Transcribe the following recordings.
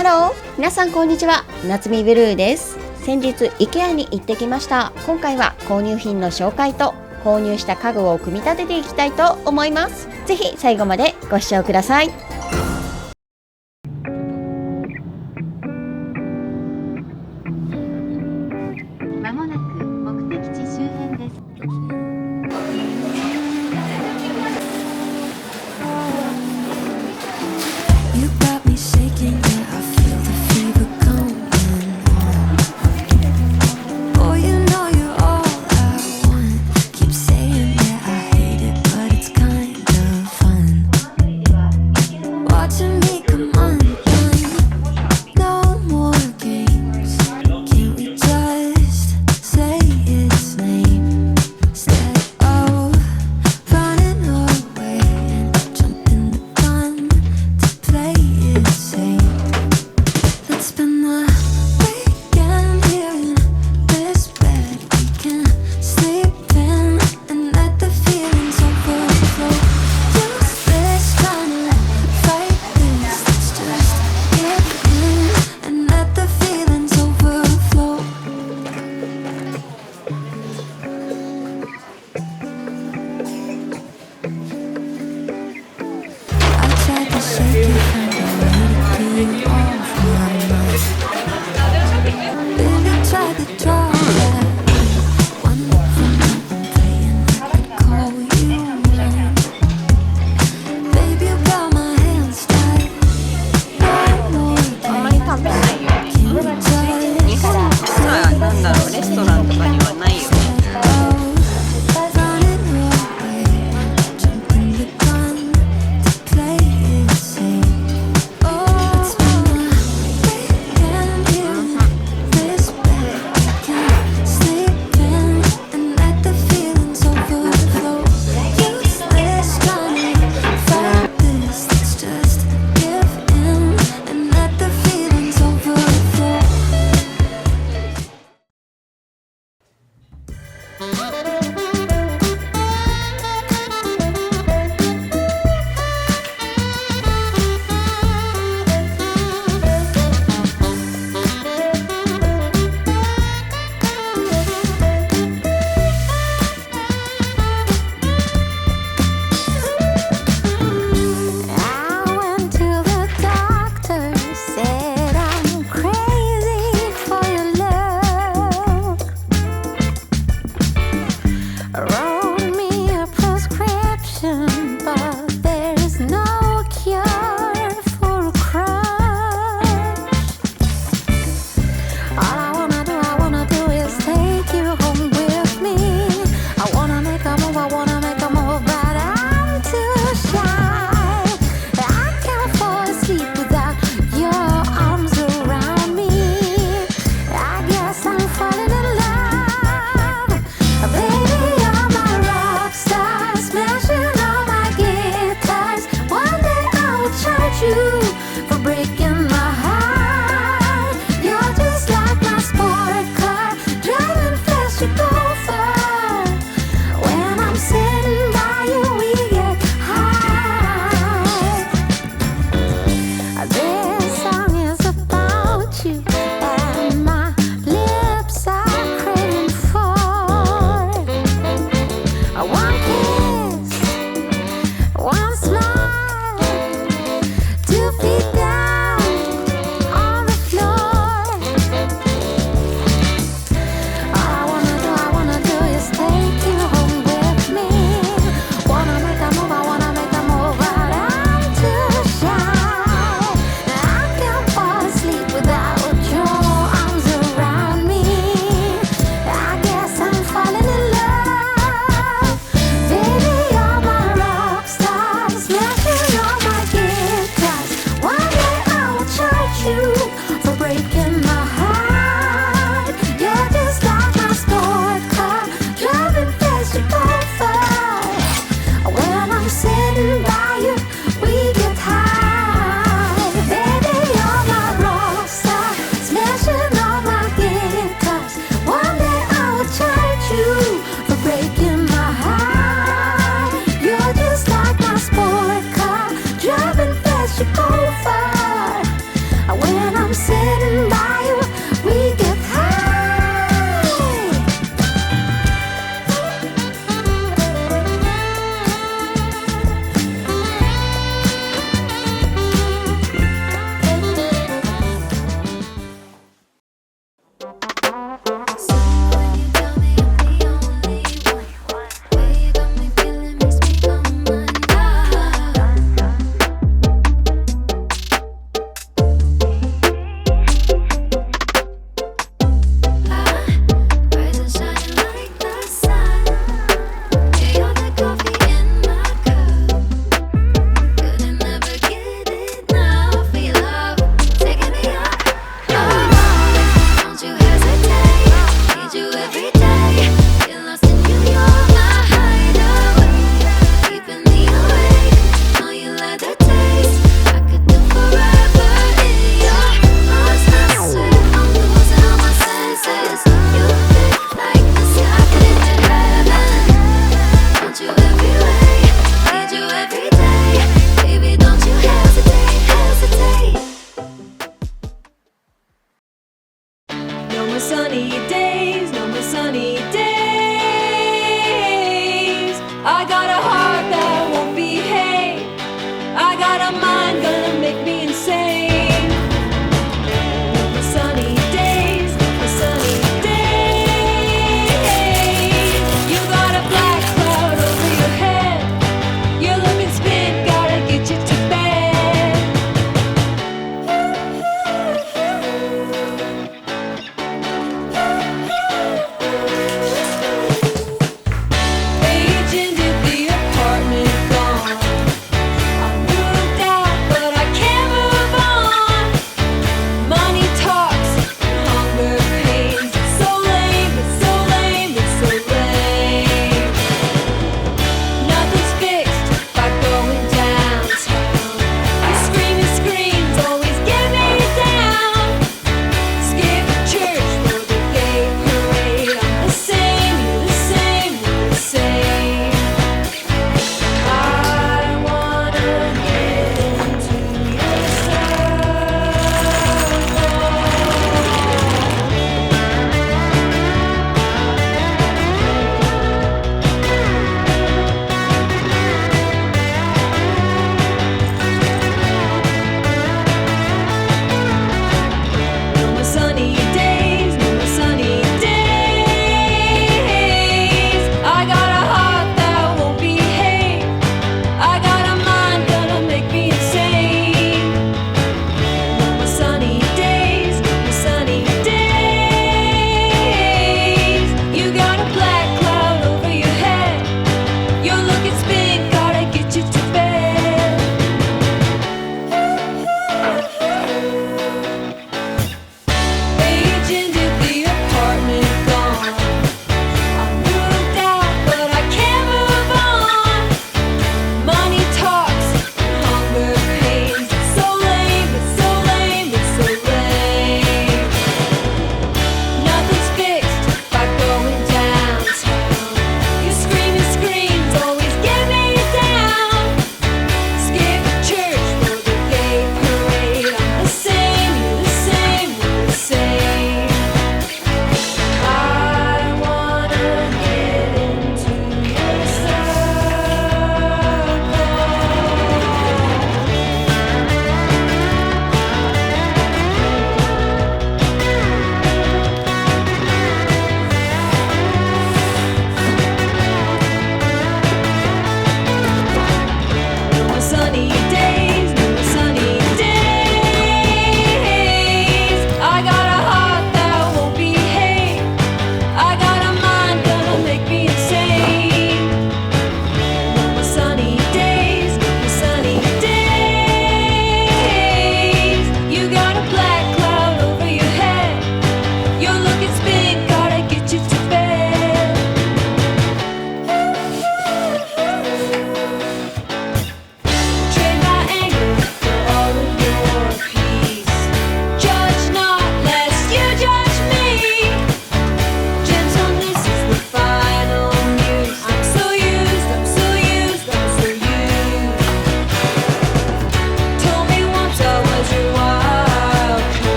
ハロー、皆さんこんにちは。なつみぶるーです。先日 IKEA に行ってきました。今回は購入品の紹介と購入した家具を組み立てていきたいと思います。ぜひ最後までご視聴ください。まもなく目的地周辺です。You got me shaking, yeah, I feel the fever coming on. Oh, you know you're all I want. Keep saying that I hate it, but it's kind of fun.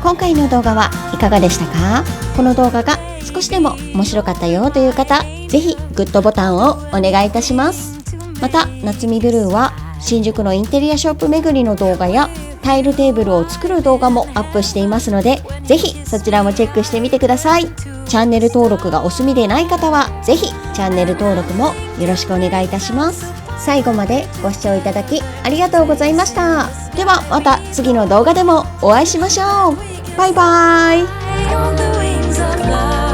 今回の動画はいかがでしたか？この動画が少しでも面白かったよという方、ぜひグッドボタンをお願いいたします。また、なつみブルーは新宿のインテリアショップ巡りの動画やタイルテーブルを作る動画もアップしていますので、ぜひそちらもチェックしてみてください。チャンネル登録がお済みでない方は、ぜひチャンネル登録もよろしくお願いいたします。最後までご視聴いただきありがとうございました。ではまた次の動画でもお会いしましょう。バイバイ。On the wings of love.